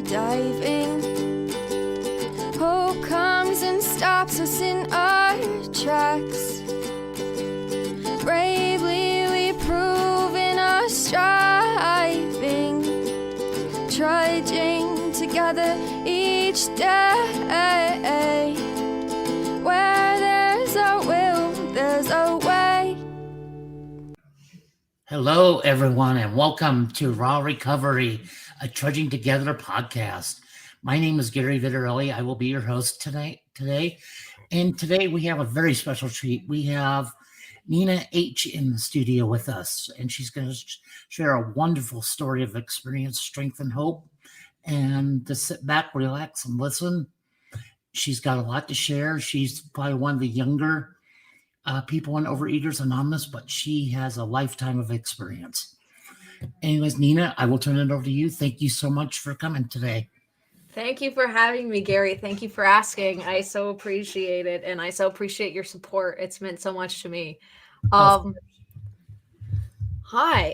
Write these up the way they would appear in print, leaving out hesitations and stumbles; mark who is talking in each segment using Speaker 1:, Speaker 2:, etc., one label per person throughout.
Speaker 1: diving. Hope comes and stops us in our tracks. Bravely we prove in our striving, trudging together each day. Where there's a will, there's a way.
Speaker 2: Hello, everyone, and welcome to Raw Recovery, a Trudging Together podcast. My name is Gary Vittorelli. I will be your host today. And today we have a very special treat. We have Nyah H in the studio with us, and she's going to share a wonderful story of experience, strength, and hope. And to sit back, relax, and listen. She's got a lot to share. She's probably one of the younger people in Overeaters Anonymous, but she has a lifetime of experience. Anyways, Nyah, I will turn it over to you. Thank you so much for coming today.
Speaker 3: Thank you for having me, Gary. Thank you for asking. I so appreciate it, and I so appreciate your support. It's meant so much to me. Hi,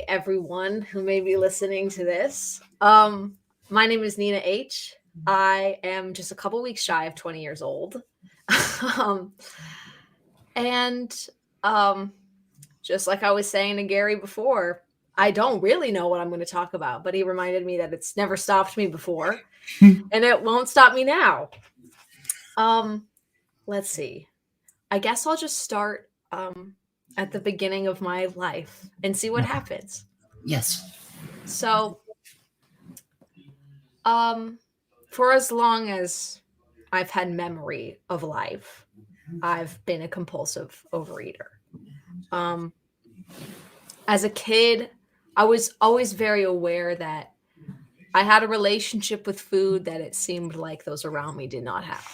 Speaker 3: everyone who may be listening to this. My name is Nyah H. I am just a couple weeks shy of 20 years old. And just like I was saying to Gary before, I don't really know what I'm going to talk about, but he reminded me that it's never stopped me before and it won't stop me now. Let's see. I guess I'll just start at the beginning of my life and see what happens.
Speaker 2: Yes.
Speaker 3: So, for as long as I've had memory of life, I've been a compulsive overeater. As a kid, I was always very aware that I had a relationship with food that it seemed like those around me did not have.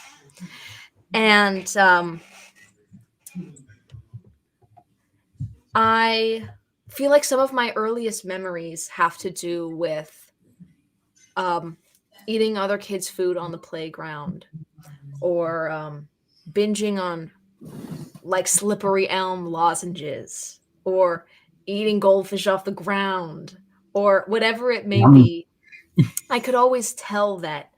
Speaker 3: And I feel like some of my earliest memories have to do with eating other kids' food on the playground, or binging on like slippery elm lozenges, or eating goldfish off the ground, or whatever it may be. I could always tell that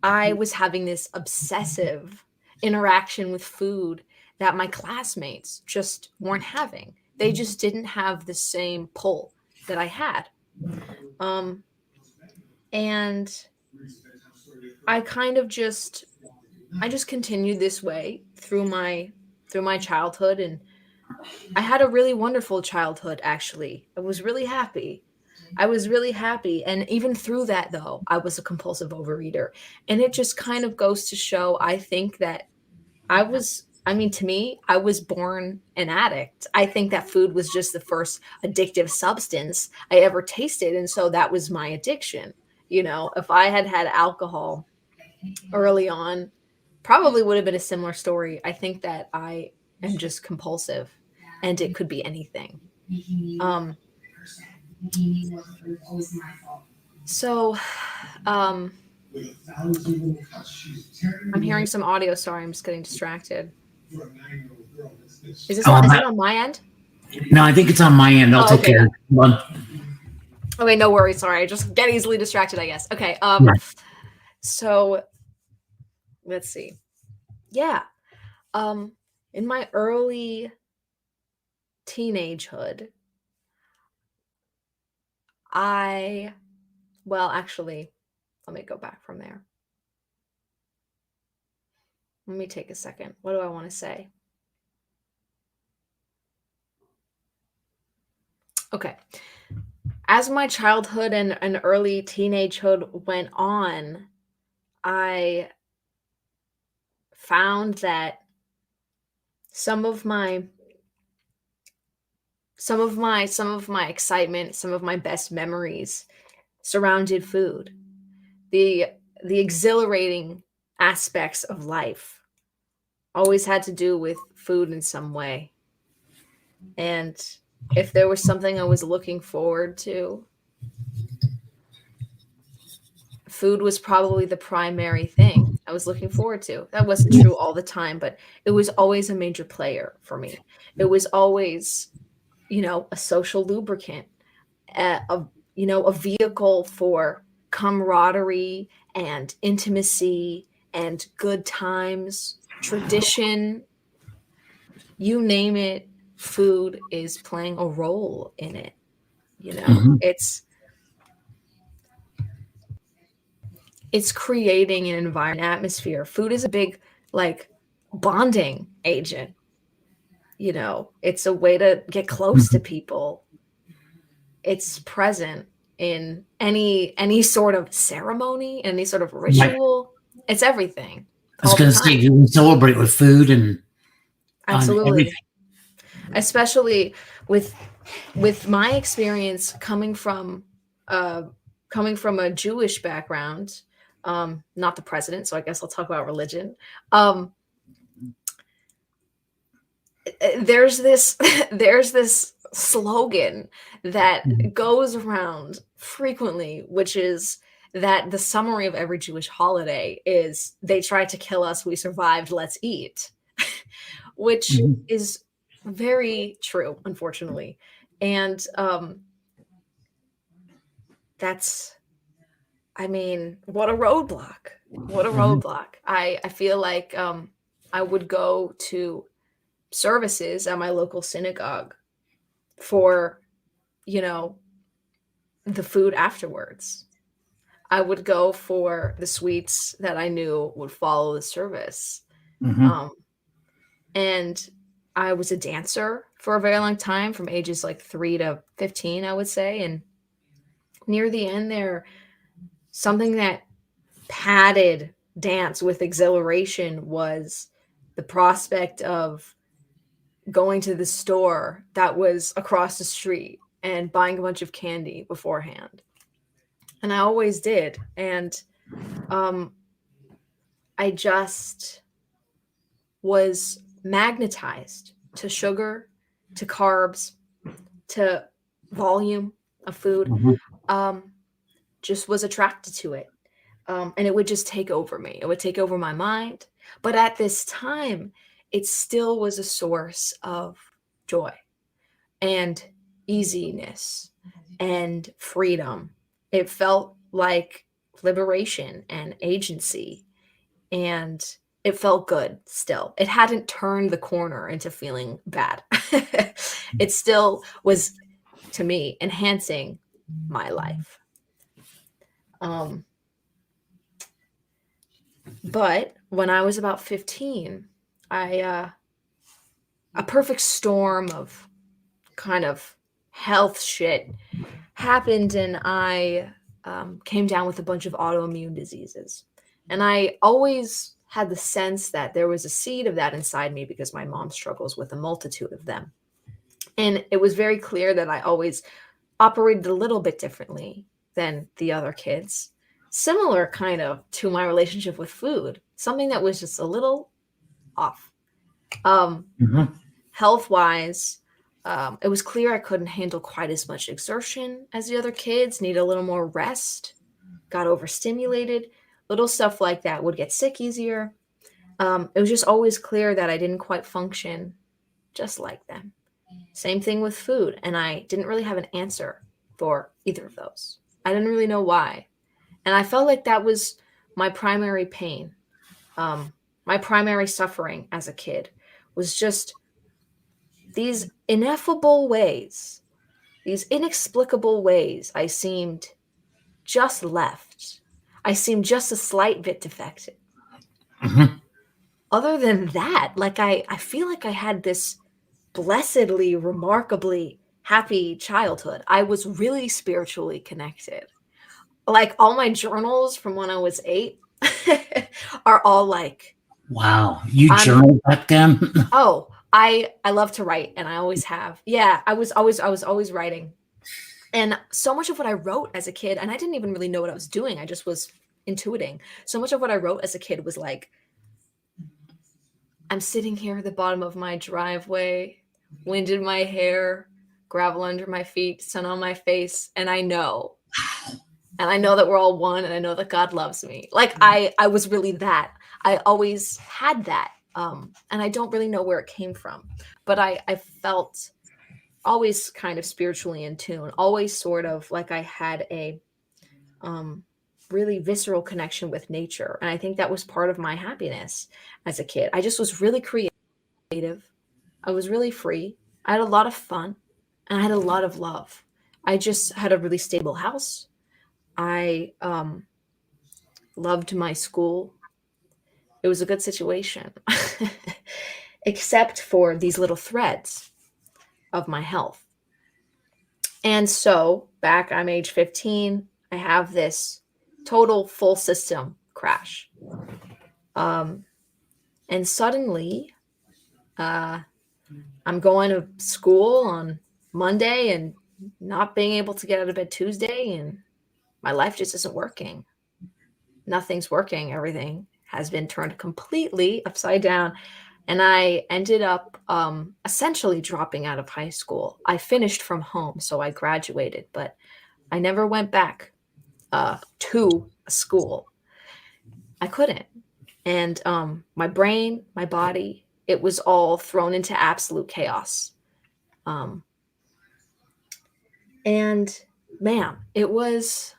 Speaker 3: I was having this obsessive interaction with food that my classmates just weren't having. They just didn't have the same pull that I had. And I kind of just continued this way through my childhood, and I had a really wonderful childhood. Actually, I was really happy, and even through that, though, I was a compulsive overeater, and it just kind of goes to show, I think, that to me, I was born an addict. I think that food was just the first addictive substance I ever tasted, and so that was my addiction. If I had had alcohol early on, probably would have been a similar story. I think that I am just compulsive, and it could be anything. So I'm hearing some audio. Sorry, I'm just getting distracted. Is it on my end?
Speaker 2: No, I think it's on my end. I'll take care of it.
Speaker 3: Okay, no worries. Sorry, I just get easily distracted, I guess. Okay. So let's see. Yeah. In my early teenagehood, actually, let me go back from there. Let me take a second. What do I want to say? Okay. As my childhood and early teenagehood went on, I found that some of my excitement, some of my best memories surrounded food. The exhilarating aspects of life always had to do with food in some way. And if there was something I was looking forward to, food was probably the primary thing I was looking forward to. That wasn't true all the time, but it was always a major player for me. It was always, a social lubricant, a vehicle for camaraderie and intimacy and good times, tradition, you name it, food is playing a role in it. It's creating an environment, atmosphere. Food is a big like bonding agent. It's a way to get close to people. It's present in any sort of ceremony, any sort of ritual. It's everything.
Speaker 2: I was going to say, we celebrate with food and
Speaker 3: absolutely, especially with my experience coming from a Jewish background. Not the president, so I guess I'll talk about religion. There's this slogan that goes around frequently, which is that the summary of every Jewish holiday is they tried to kill us, we survived, let's eat, which is very true, unfortunately. And that's, I mean, what a roadblock. What a roadblock. I feel like I would go to services at my local synagogue for, the food afterwards. I would go for the sweets that I knew would follow the service. And I was a dancer for a very long time, from ages like 3 to 15, I would say. And near the end there, something that padded dance with exhilaration was the prospect of going to the store that was across the street and buying a bunch of candy beforehand. And I always did. And I just was magnetized to sugar, to carbs, to volume of food. Just was attracted to it. And it would just take over me. It would take over my mind. But at this time, it still was a source of joy and easiness and freedom. It felt like liberation and agency, and it felt good still. It hadn't turned the corner into feeling bad. It still was, to me, enhancing my life. But when I was about 15, a perfect storm of kind of health shit happened, and I came down with a bunch of autoimmune diseases. And I always had the sense that there was a seed of that inside me because my mom struggles with a multitude of them. And it was very clear that I always operated a little bit differently than the other kids. Similar kind of to my relationship with food, something that was just a little off. Health-wise, it was clear I couldn't handle quite as much exertion as the other kids, need a little more rest, got overstimulated, little stuff like that, would get sick easier. It was just always clear that I didn't quite function just like them. Same thing with food, and I didn't really have an answer for either of those. I didn't really know why. And I felt like that was my primary pain. My primary suffering as a kid was just these ineffable ways, these inexplicable ways I seemed just left. I seemed just a slight bit defective. Other than that, like I feel like I had this blessedly, remarkably happy childhood. I was really spiritually connected. Like all my journals from when I was 8 are all like,
Speaker 2: wow, you journaled back then?
Speaker 3: Oh, I love to write, and I always have. Yeah, I was always writing. And so much of what I wrote as a kid, and I didn't even really know what I was doing, I just was intuiting. So much of what I wrote as a kid was like, I'm sitting here at the bottom of my driveway, wind in my hair, gravel under my feet, sun on my face, and I know. And I know that we're all one, and I know that God loves me. Like I was really that. I always had that. And I don't really know where it came from. But I felt always kind of spiritually in tune, always sort of like I had a really visceral connection with nature. And I think that was part of my happiness as a kid. I just was really creative. I was really free. I had a lot of fun and I had a lot of love. I just had a really stable house. I loved my school. It was a good situation, except for these little threads of my health. And so back, I'm age 15, I have this total full system crash. And suddenly, I'm going to school on Monday and not being able to get out of bed Tuesday, and my life just isn't working. Nothing's working. Everything has been turned completely upside down. And I ended up essentially dropping out of high school. I finished from home, so I graduated, but I never went back to a school. I couldn't. And my brain, my body, it was all thrown into absolute chaos. And man, it was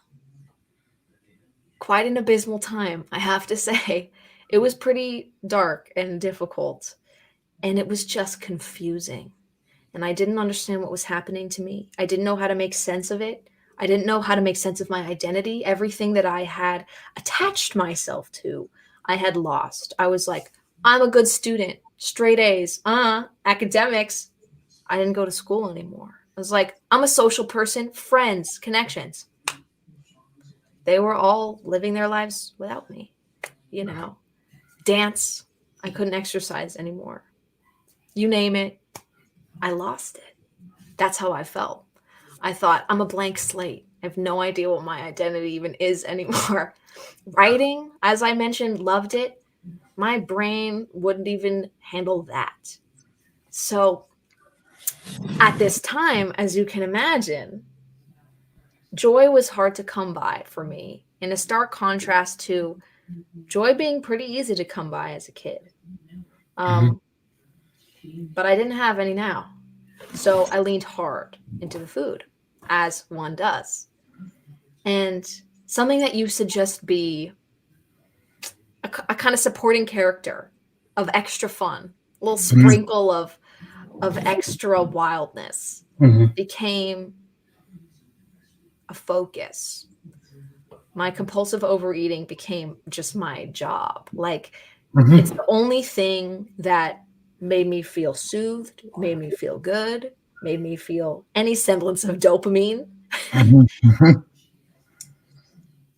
Speaker 3: quite an abysmal time, I have to say. It was pretty dark and difficult, and it was just confusing. And I didn't understand what was happening to me. I didn't know how to make sense of it. I didn't know how to make sense of my identity. Everything that I had attached myself to, I had lost. I was like, I'm a good student, straight A's, academics. I didn't go to school anymore. I was like, I'm a social person, friends, connections. They were all living their lives without me, you know. Dance, I couldn't exercise anymore. You name it, I lost it. That's how I felt. I thought, I'm a blank slate. I have no idea what my identity even is anymore. Writing, as I mentioned, loved it. My brain wouldn't even handle that. So at this time, as you can imagine, joy was hard to come by for me, in a stark contrast to joy being pretty easy to come by as a kid. But I didn't have any now. So I leaned hard into the food, as one does. And something that used to just be a kind of supporting character of extra fun, a little sprinkle of extra wildness, became a focus. My compulsive overeating became just my job. Like, it's the only thing that made me feel soothed, made me feel good, made me feel any semblance of dopamine.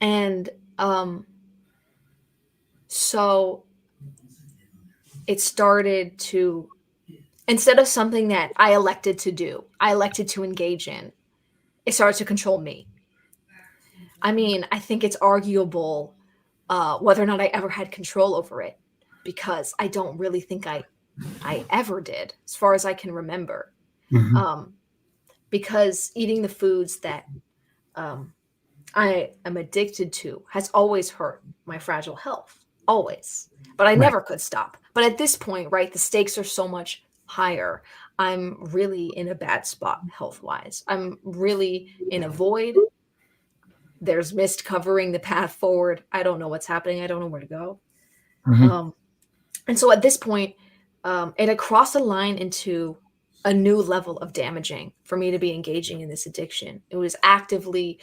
Speaker 3: And so it started to, instead of something that I elected to do, I elected to engage in, it started to control me. I mean, I think it's arguable whether or not I ever had control over it, because I don't really think I ever did, as far as I can remember. Because eating the foods that I am addicted to has always hurt my fragile health, always. But I never could stop. But at this point, right, the stakes are so much higher. I'm really in a bad spot health-wise. I'm really in a void. There's mist covering the path forward. I don't know what's happening. I don't know where to go. And so at this point, it had crossed a line into a new level of damaging for me to be engaging in this addiction. It was actively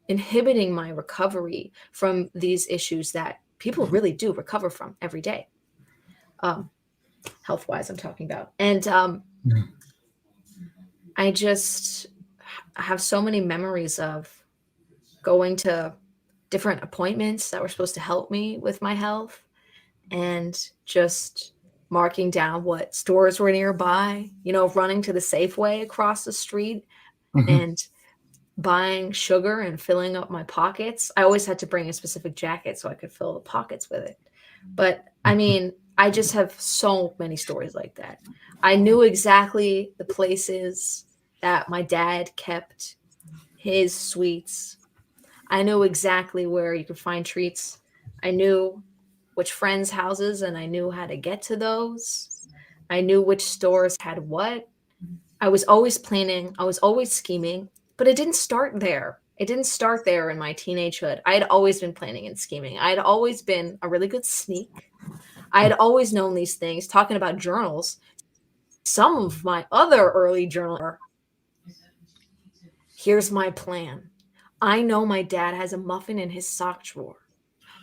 Speaker 3: inhibiting my recovery from these issues that people really do recover from every day. Health-wise, I'm talking about. And I have so many memories of going to different appointments that were supposed to help me with my health, and just marking down what stores were nearby, you know, running to the Safeway across the street and buying sugar and filling up my pockets. I always had to bring a specific jacket so I could fill the pockets with it. But I mean, I just have so many stories like that. I knew exactly the places that my dad kept his sweets. I knew exactly where you could find treats. I knew which friends' houses, and I knew how to get to those. I knew which stores had what. I was always planning. I was always scheming, but it didn't start there. It didn't start there in my teenagehood. I had always been planning and scheming. I had always been a really good sneak. I had always known these things. Talking about journals, some of my other early journal. Here's my plan. I know my dad has a muffin in his sock drawer,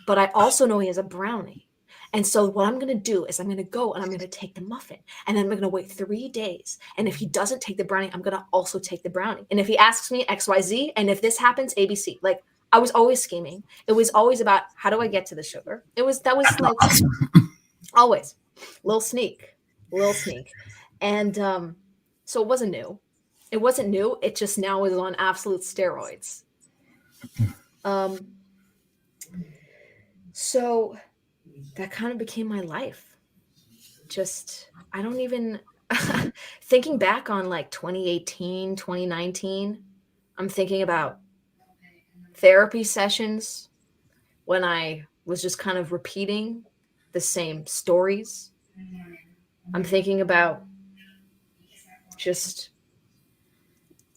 Speaker 3: but I also know he has a brownie. And so what I'm going to do is I'm going to go and I'm going to take the muffin, and then I'm going to wait 3 days. And if he doesn't take the brownie, I'm going to also take the brownie. And if he asks me XYZ, and if this happens, ABC. Like, I was always scheming. It was always about, how do I get to the sugar? That was like always little sneak. And so it wasn't new. It just now is on absolute steroids. So that kind of became my life. Just, I don't even, thinking back on like 2018, 2019, I'm thinking about therapy sessions when I was just kind of repeating the same stories. I'm thinking about just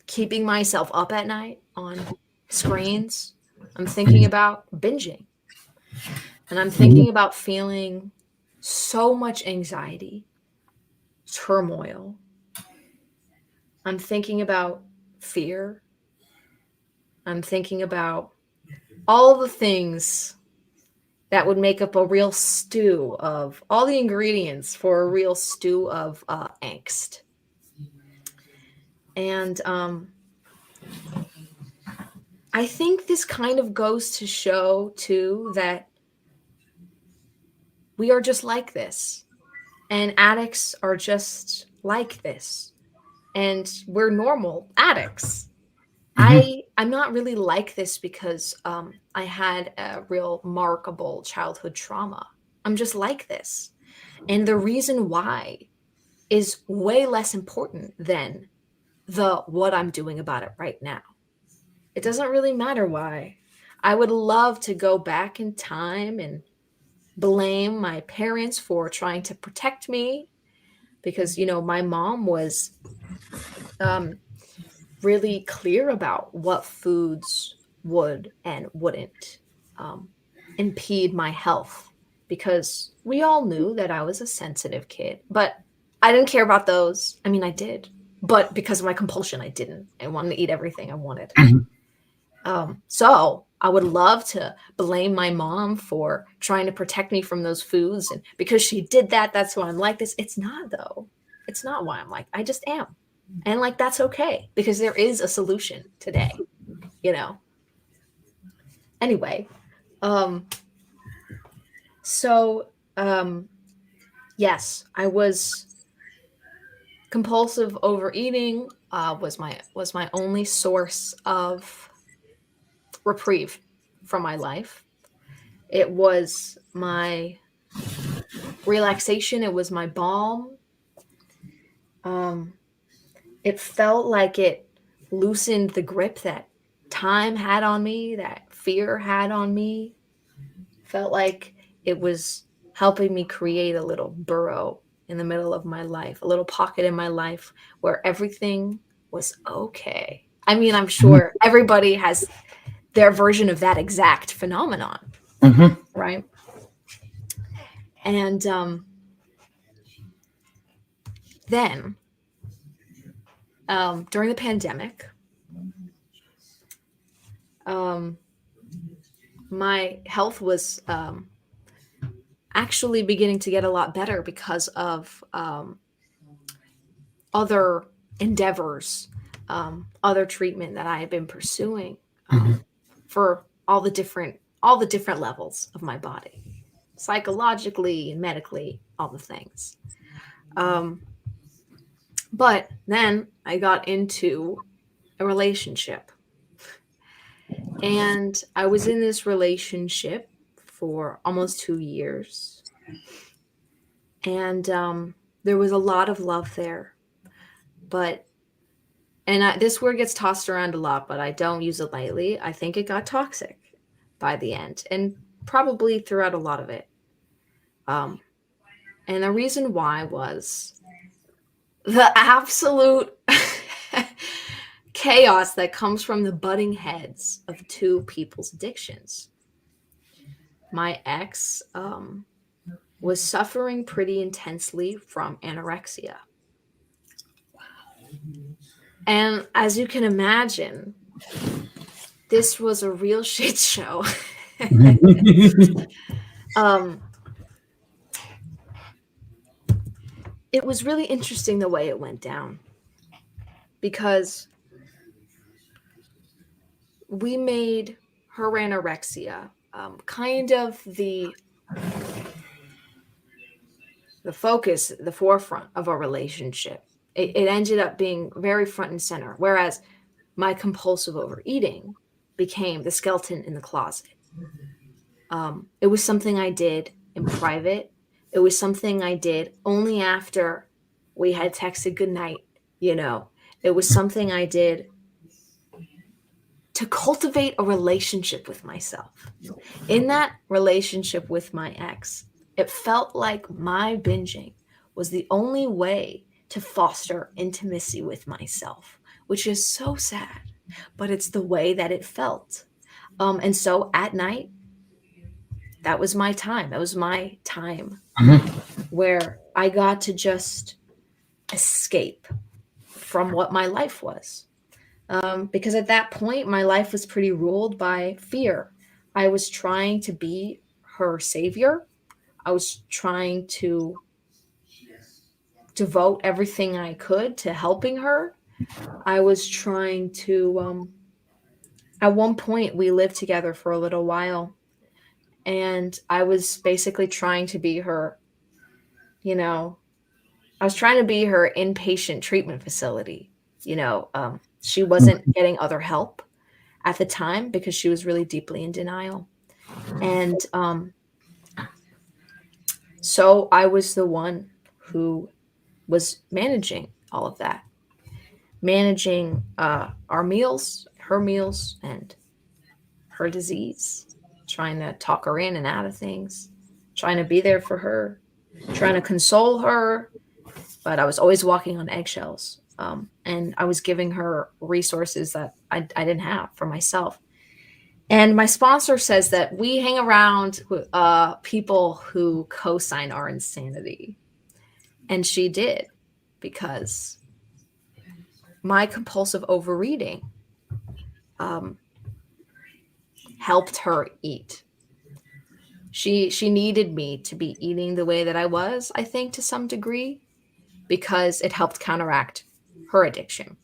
Speaker 3: keeping myself up at night on screens. I'm thinking about binging. And I'm thinking about feeling so much anxiety, turmoil. I'm thinking about fear. I'm thinking about all the things that would make up a real stew of all the ingredients for a real stew of angst. And I think this kind of goes to show, too, that we are just like this. And addicts are just like this. And we're normal addicts. I'm not really like this because I had a real remarkable childhood trauma. I'm just like this. And the reason why is way less important than what I'm doing about it right now. It doesn't really matter why. I would love to go back in time and blame my parents for trying to protect me because, my mom was really clear about what foods would and wouldn't impede my health, because we all knew that I was a sensitive kid, but I didn't care about those. I mean, I did, but because of my compulsion, I didn't. I wanted to eat everything I wanted. So I would love to blame my mom for trying to protect me from those foods. And because she did that, that's why I'm like this. It's not, though. It's not why I'm like, I just am. And like, that's okay, because there is a solution today, Anyway. Yes, I was compulsive overeating, was my only source of reprieve from my life. It was my relaxation. It was my balm. It felt like it loosened the grip that time had on me, that fear had on me. Felt like it was helping me create a little burrow in the middle of my life, a little pocket in my life where everything was okay. I mean, I'm sure everybody has their version of that exact phenomenon, right? And then during the pandemic, my health was actually beginning to get a lot better because of other endeavors, other treatment that I had been pursuing for all the different levels of my body, psychologically, medically, all the things. But then I got into a relationship, and I was in this relationship for almost 2 years. And there was a lot of love there. This word gets tossed around a lot, but I don't use it lightly. I think it got toxic by the end, and probably throughout a lot of it. And the reason why was the absolute chaos that comes from the butting heads of two people's addictions. My ex was suffering pretty intensely from anorexia. And as you can imagine, this was a real shit show. It was really interesting the way it went down, because we made her anorexia kind of the focus, the forefront of our relationship. It ended up being very front and center, whereas my compulsive overeating became the skeleton in the closet. It was something I did in private. It was something I did only after we had texted goodnight. It was something I did to cultivate a relationship with myself. In that relationship with my ex, it felt like my binging was the only way to foster intimacy with myself, which is so sad, but it's the way that it felt. And so at night, that was my time. That was my time where I got to just escape from what my life was. Because at that point, my life was pretty ruled by fear. I was trying to be her savior. I was trying to devote everything I could to helping her. I was trying to, at one point, we lived together for a little while. And I was basically trying to be her, I was trying to be her inpatient treatment facility. She wasn't getting other help at the time because she was really deeply in denial. And so I was the one who was managing all of that, managing our meals, her meals, and her disease, trying to talk her in and out of things, trying to be there for her, trying to console her. But I was always walking on eggshells. And I was giving her resources that I didn't have for myself. And my sponsor says that we hang around people who co-sign our insanity. And she did, because my compulsive overeating helped her eat. She needed me to be eating the way that I was, I think, to some degree, because it helped counteract her addiction.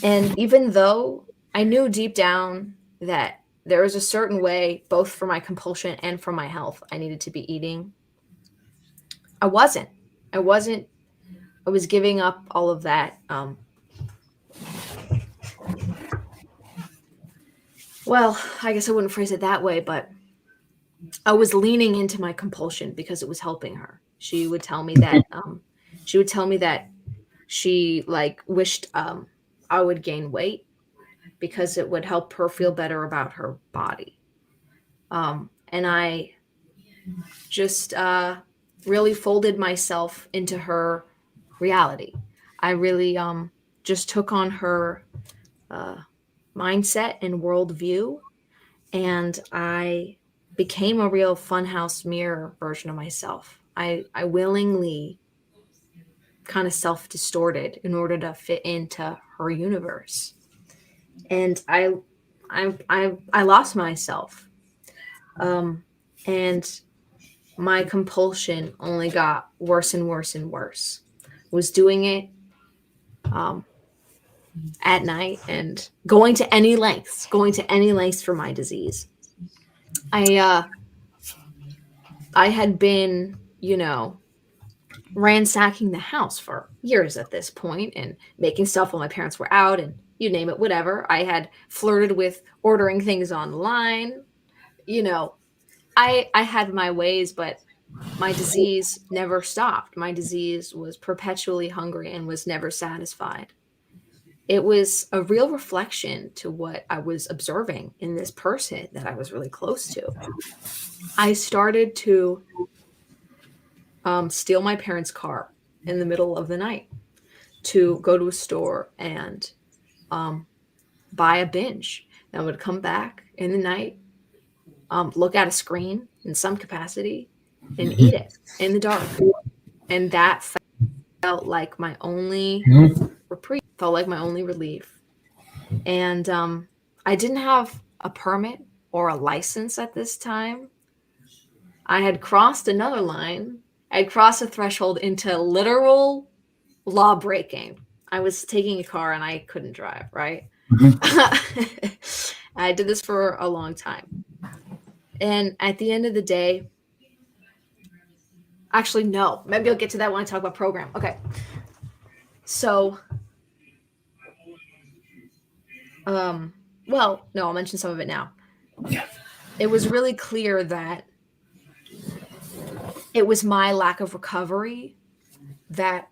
Speaker 3: And even though I knew deep down that there was a certain way, both for my compulsion and for my health, I needed to be eating, I wasn't. I was giving up all of that. Well, I guess I wouldn't phrase it that way, but I was leaning into my compulsion because it was helping her. She would tell me that she wished I would gain weight because it would help her feel better about her body. And I just really folded myself into her reality. I really just took on her mindset and worldview, and I became a real funhouse mirror version of myself. I willingly kind of self-distorted in order to fit into her universe. And I lost myself. And my compulsion only got worse and worse and worse. Was doing it at night and going to any lengths for my disease. I had been, ransacking the house for years at this point and making stuff while my parents were out and you name it, whatever. I had flirted with ordering things online. I had my ways, but my disease never stopped. My disease was perpetually hungry and was never satisfied. It was a real reflection to what I was observing in this person that I was really close to. I started to steal my parents' car in the middle of the night. to go to a store and buy a binge. And I would come back in the night, look at a screen in some capacity, and eat it in the dark. And that felt like my only reprieve, felt like my only relief. And I didn't have a permit or a license at this time. I had crossed another line. I had crossed a threshold into literal law breaking. I was taking a car and I couldn't drive, right? I did this for a long time. And at the end of the day, actually, no, maybe I'll get to that when I talk about program. Okay. So, well, no, I'll mention some of it now.
Speaker 2: Yeah.
Speaker 3: It was really clear that it was my lack of recovery that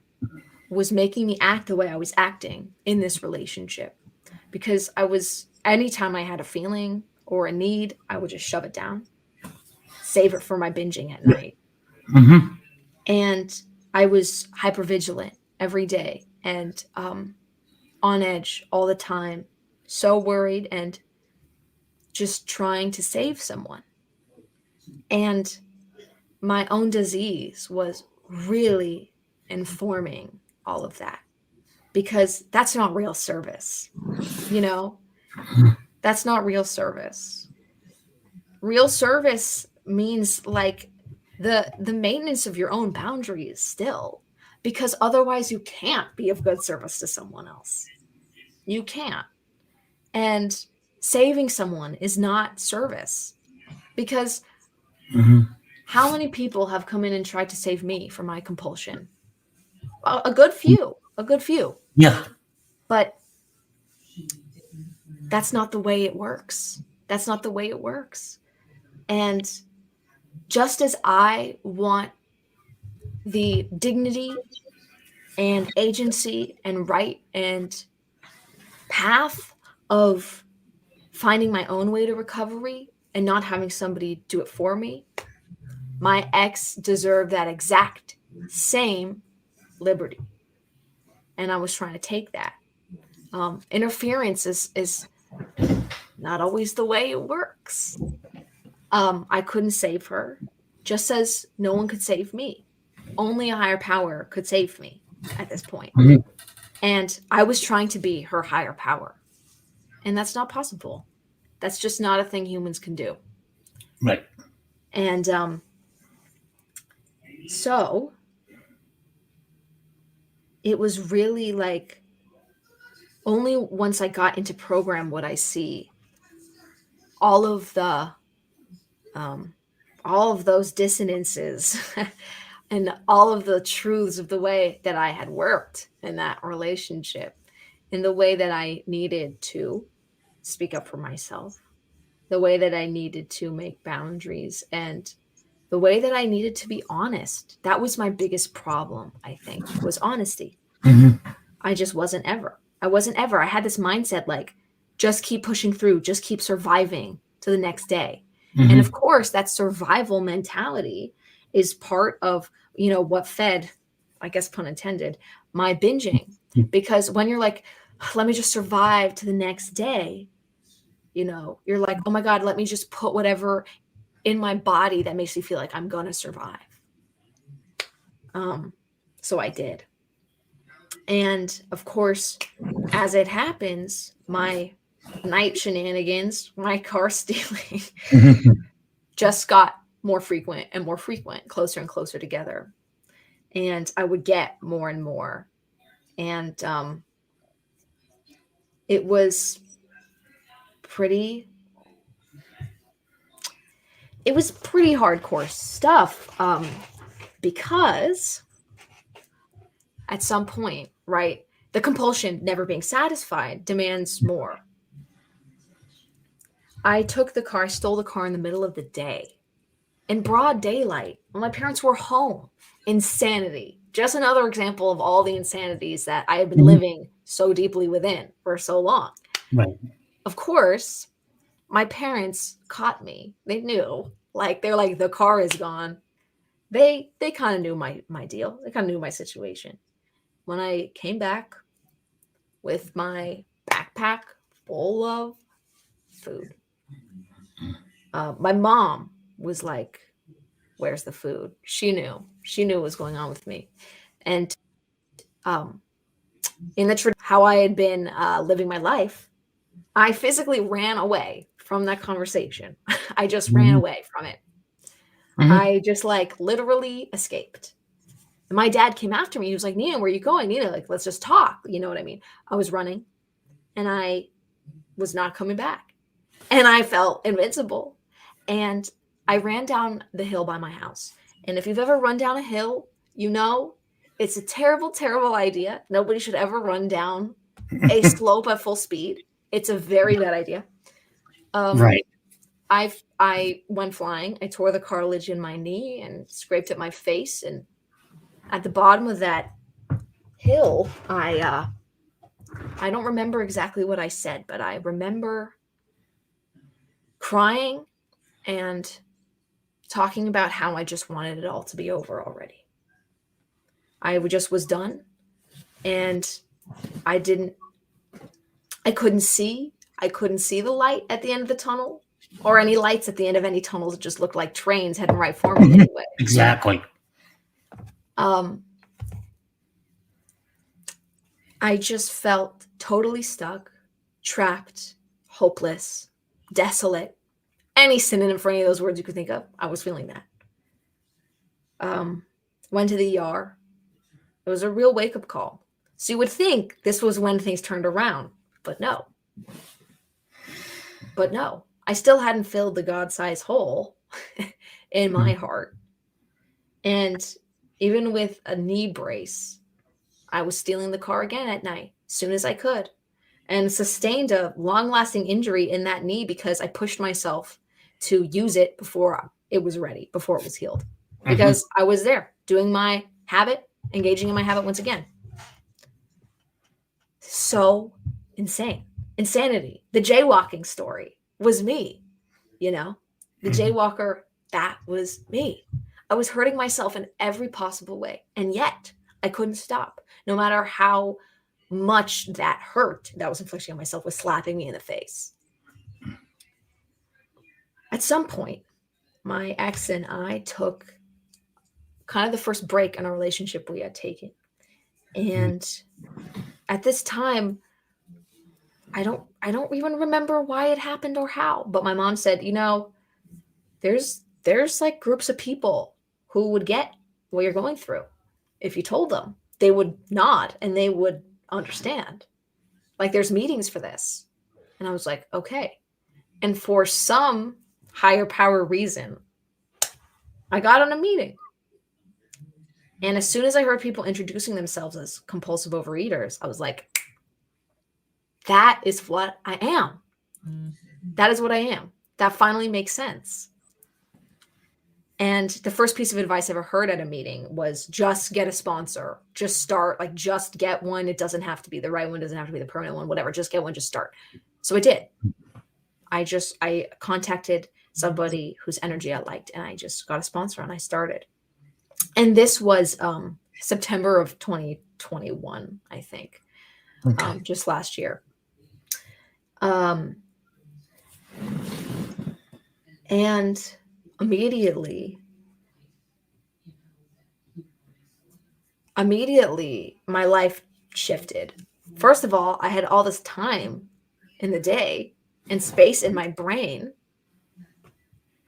Speaker 3: was making me act the way I was acting in this relationship. Because anytime I had a feeling or a need, I would just shove it down, save it for my binging at night.
Speaker 2: Mm-hmm.
Speaker 3: And I was hypervigilant every day and on edge all the time, so worried and just trying to save someone. And my own disease was really informing all of that, because that's not real service. That's not real service. Real service means like the maintenance of your own boundaries still, because otherwise you can't be of good service to someone else. You can't. And saving someone is not service, because how many people have come in and tried to save me from my compulsion? A good few.
Speaker 2: Yeah.
Speaker 3: But that's not the way it works. That's not the way it works. And just as I want the dignity and agency and right and path of finding my own way to recovery and not having somebody do it for me, my ex deserved that exact same liberty. And I was trying to take that. Interference is not always the way it works. I couldn't save her, just as no one could save me. Only a higher power could save me at this point. And I was trying to be her higher power. And that's not possible. That's just not a thing humans can do.
Speaker 2: Right.
Speaker 3: And so it was really like only once I got into program would I see all of those dissonances and all of the truths of the way that I had worked in that relationship, in the way that I needed to speak up for myself, the way that I needed to make boundaries, and the way that I needed to be honest. That was my biggest problem, I think, was honesty. I just wasn't ever. I had this mindset like, just keep pushing through, just keep surviving to the next day. And of course, that survival mentality is part of, what fed, I guess, pun intended, my binging. Because when you're like, let me just survive to the next day, you're like, oh my God, let me just put whatever in my body that makes me feel like I'm going to survive. So I did. And of course, as it happens, my night shenanigans, my car stealing just got more frequent and more frequent, closer and closer together. And I would get more and more. And it was pretty hardcore stuff, because at some point, right, the compulsion, never being satisfied, demands more. I took the car, stole the car in the middle of the day, in broad daylight, when my parents were home. Insanity. Just another example of all the insanities that I had been living so deeply within for so long.
Speaker 2: Right.
Speaker 3: Of course, my parents caught me. They knew. They're like, the car is gone. They kind of knew my deal. They kind of knew my situation. when I came back with my backpack full of food. My mom was like, "Where's the food?" She knew what was going on with me. And in the how I had been living my life, I physically ran away from that conversation. I just ran away from it. I just like literally escaped. And my dad came after me. He was like, "Nyah, where are you going? Nyah, like, let's just talk." You know what I mean? I was running and I was not coming back. And I felt invincible. And I ran down the hill by my house. And if you've ever run down a hill, you know it's a terrible, terrible idea. Nobody should ever run down a slope at full speed. It's a very bad idea.
Speaker 2: Right.
Speaker 3: I went flying. I tore the cartilage in my knee and scraped at my face. And at the bottom of that hill, I don't remember exactly what I said, but I remember crying and talking about how I just wanted it all to be over already. I just was done, and I couldn't see the light at the end of the tunnel, or any lights at the end of any tunnels. It just looked like trains heading right for me anyway.
Speaker 2: Exactly.
Speaker 3: I just felt totally stuck, trapped, hopeless, desolate. Any synonym for any of those words you could think of, I was feeling that. Went to the ER. It was a real wake-up call. So you would think this was when things turned around, but no. I still hadn't filled the God-sized hole in my heart. And even with a knee brace, I was stealing the car again at night as soon as I could, and sustained a long-lasting injury in that knee because I pushed myself to use it before it was ready, before it was healed, because I was there doing my habit, engaging in my habit once again. So insanity. The jaywalking story was me, the jaywalker, that was me. I was hurting myself in every possible way, and yet I couldn't stop. No matter how much that hurt that was inflicting on myself was slapping me in the face. At some point, my ex and I took kind of the first break in a relationship we had taken. And at this time, I don't even remember why it happened or how, but my mom said, there's like groups of people who would get what you're going through. If you told them, they would nod and they would understand. Like, there's meetings for this. And I was like, okay. And for some higher power reason, I got on a meeting. And as soon as I heard people introducing themselves as compulsive overeaters, I was like, that is what I am. That is what I am. That finally makes sense. And the first piece of advice I ever heard at a meeting was just get a sponsor. Just start, like, just get one. It doesn't have to be the right one. It doesn't have to be the permanent one, whatever. Just get one, just start. So I did. I contacted somebody whose energy I liked, and I just got a sponsor and I started. And this was September of 2021, I think, just last year. And immediately, my life shifted. First of all, I had all this time in the day and space in my brain.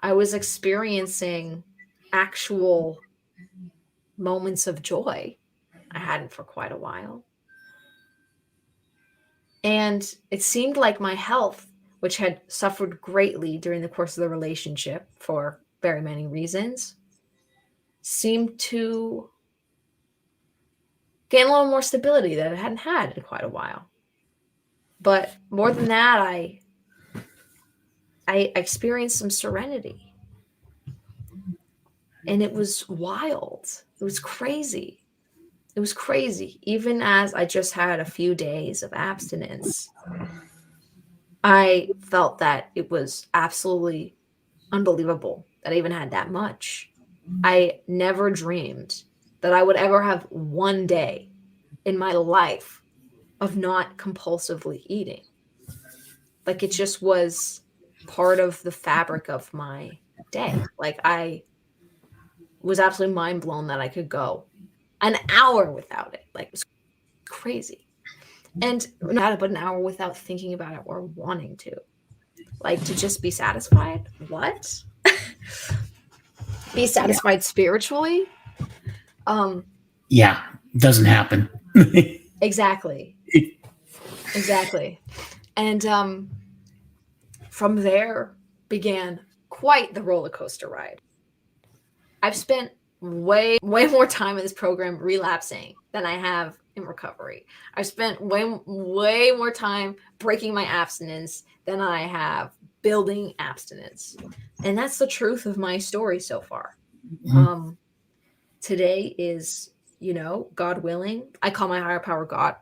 Speaker 3: I was experiencing actual moments of joy I hadn't for quite a while. And it seemed like my health, which had suffered greatly during the course of the relationship for very many reasons, seemed to gain a little more stability that it hadn't had in quite a while. But more than that, I experienced some serenity. And it was wild. It was crazy. It was crazy. Even as I just had a few days of abstinence, I felt that it was absolutely unbelievable that I even had that much. I never dreamed that I would ever have one day in my life of not compulsively eating. Like it just was part of the fabric of my day. Like I was absolutely mind blown that I could go an hour without it. Like it was crazy. And not but an hour without thinking about it or wanting to. Like to just be satisfied. What? Be satisfied spiritually?
Speaker 2: Yeah, doesn't happen.
Speaker 3: Exactly. And from there began quite the roller coaster ride. I've spent way more time in this program relapsing than I have in recovery. I've spent way more time breaking my abstinence than I have building abstinence. And that's the truth of my story so far. Today is, God willing. I call my higher power God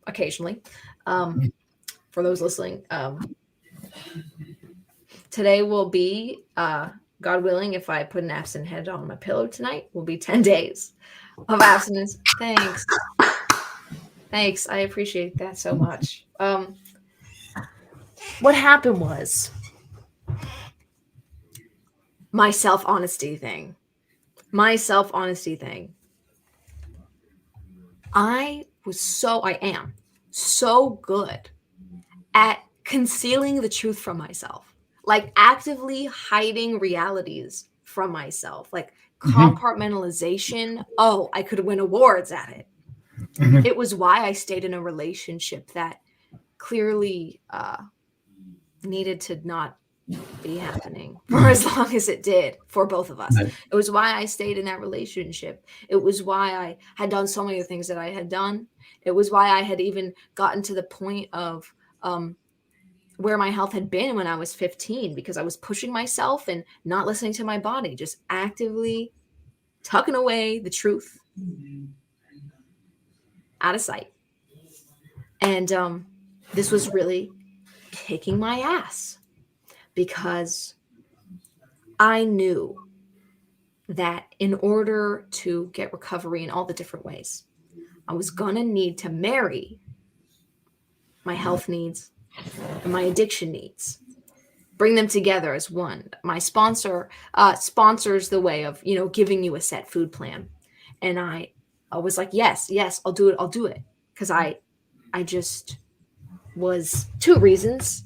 Speaker 3: occasionally. For those listening, today will be, God willing, if I put an abstinent head on my pillow tonight, will be 10 days of abstinence. Thanks. I appreciate that so much. What happened was my self-honesty thing. I am so good at concealing the truth from myself, like actively hiding realities from myself, like compartmentalization. Oh, I could win awards at it. It was why I stayed in a relationship that clearly needed to not be happening for as long as it did for both of us. It was why I stayed in that relationship. It was why I had done so many things that I had done. It was why I had even gotten to the point of where my health had been when I was 15, because I was pushing myself and not listening to my body, just actively tucking away the truth out of sight. And this was really kicking my ass, because I knew that in order to get recovery in all the different ways, I was going to need to marry my health needs and my addiction needs, bring them together as one. My sponsor sponsors the way of, giving you a set food plan. And I was like, yes, I'll do it. Because I just was two reasons.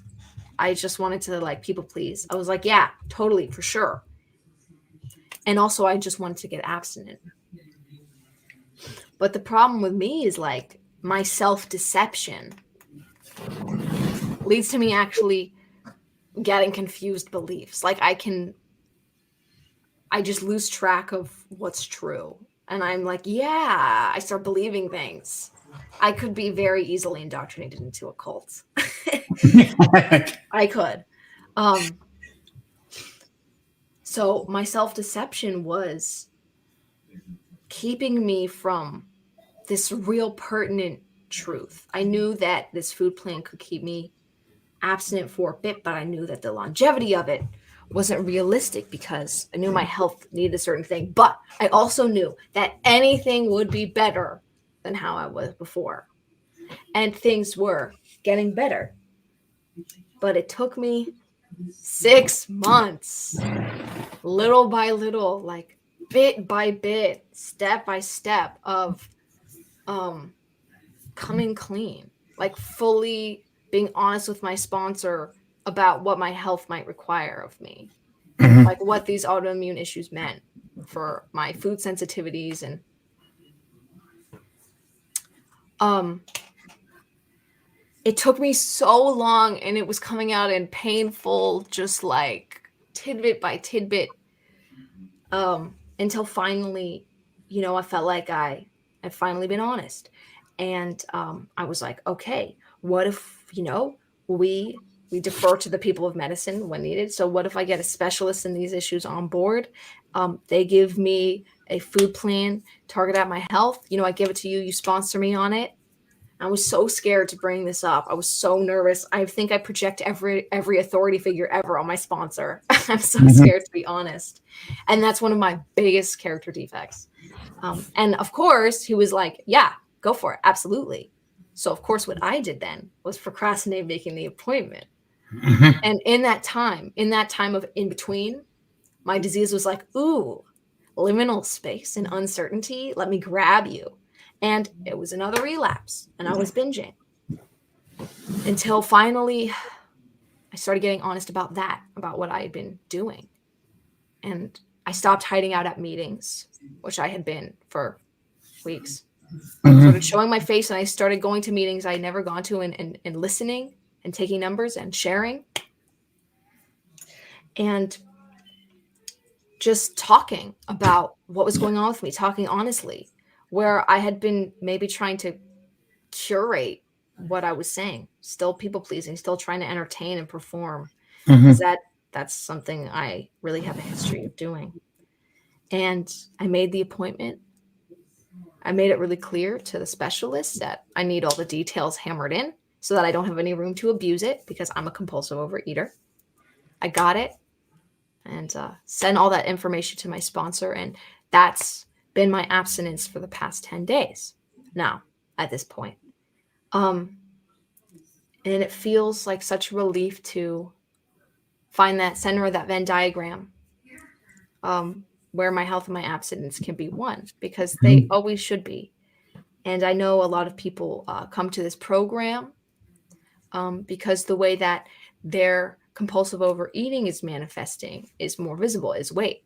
Speaker 3: I just wanted to people please. I was like, yeah, totally, for sure. And also I just wanted to get abstinent. But the problem with me is my self-deception leads to me actually getting confused beliefs. I just lose track of what's true. And I'm like, yeah, I start believing things. I could be very easily indoctrinated into a cult. I could. So my self-deception was keeping me from this real pertinent truth. I knew that this food plan could keep me abstinent for a bit, but I knew that the longevity of it wasn't realistic because I knew my health needed a certain thing. But I also knew that anything would be better than how I was before. And things were getting better. But it took me 6 months, little by little, bit by bit, step by step of coming clean, fully being honest with my sponsor about what my health might require of me, what these autoimmune issues meant for my food sensitivities. And it took me so long, and it was coming out in painful, just tidbit by tidbit, until finally, I felt like I had finally been honest. And I was like, okay, what if, we defer to the people of medicine when needed. So what if I get a specialist in these issues on board? They give me a food plan, target at my health. I give it to you, you sponsor me on it. I was so scared to bring this up. I was so nervous. I think I project every authority figure ever on my sponsor. I'm so scared, to be honest. And that's one of my biggest character defects. And of course, he was like, yeah, go for it. Absolutely. So of course, what I did then was procrastinate making the appointment.
Speaker 2: Mhm.
Speaker 3: And in that time of in between, my disease was like, ooh, liminal space and uncertainty. Let me grab you. And it was another relapse. And I was binging until finally I started getting honest about that, about what I had been doing. And I stopped hiding out at meetings, which I had been for weeks. Started showing my face, and I started going to meetings I had never gone to and listening and taking numbers and sharing. And just talking about what was going on with me, talking honestly, where I had been maybe trying to curate what I was saying, still people pleasing, still trying to entertain and perform, because that's something I really have a history of doing. And I made the appointment. I made it really clear to the specialist that I need all the details hammered in so that I don't have any room to abuse it, because I'm a compulsive overeater. I got it, and send all that information to my sponsor. And that's been my abstinence for the past 10 days now at this point. And it feels like such relief to find that center of that Venn diagram, where my health and my abstinence can be one, because they always should be. And I know a lot of people come to this program because the way that their compulsive overeating is manifesting is more visible, is weight.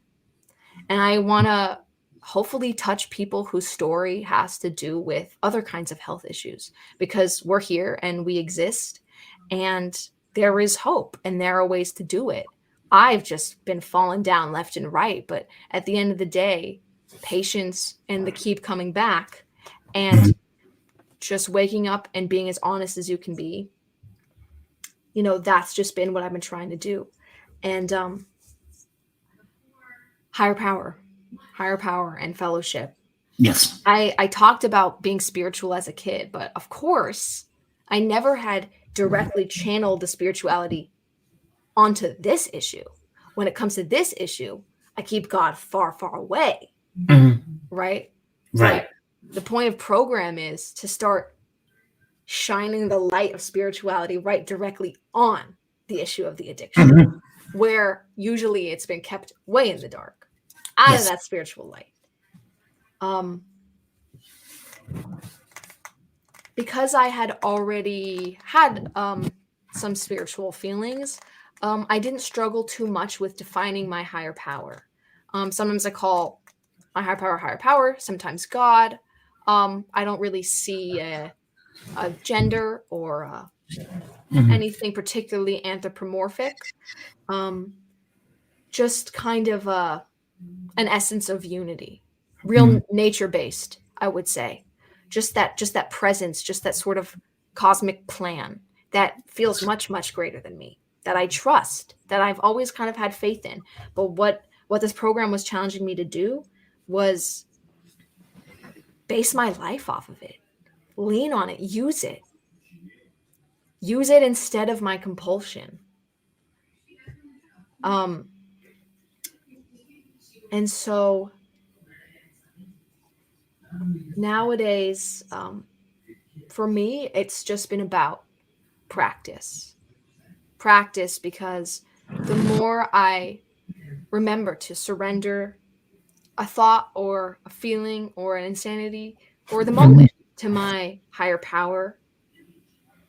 Speaker 3: And I want to hopefully touch people whose story has to do with other kinds of health issues, because we're here and we exist, and there is hope and there are ways to do it. I've just been falling down left and right, but at the end of the day, patience and the keep coming back and just waking up and being as honest as you can be, that's just been what I've been trying to do. And higher power and fellowship.
Speaker 2: Yes.
Speaker 3: I talked about being spiritual as a kid, but of course, I never had directly channeled the spirituality onto this issue. When it comes to this issue, I keep God far, far away. Right?
Speaker 2: Right.
Speaker 3: So the point of program is to start shining the light of spirituality right directly on the issue of the addiction, where usually it's been kept way in the dark, out of that spiritual light. Because I had already had some spiritual feelings, I didn't struggle too much with defining my higher power. Sometimes I call my higher power, sometimes God. I don't really see a gender or anything particularly anthropomorphic. Just kind of an essence of unity, real nature-based, I would say. Just that presence, just that sort of cosmic plan that feels much, much greater than me, that I trust, that I've always kind of had faith in. But what this program was challenging me to do was base my life off of it, lean on it, use it instead of my compulsion. And so nowadays, for me, it's just been about practice, because the more I remember to surrender a thought or a feeling or an insanity or the moment to my higher power,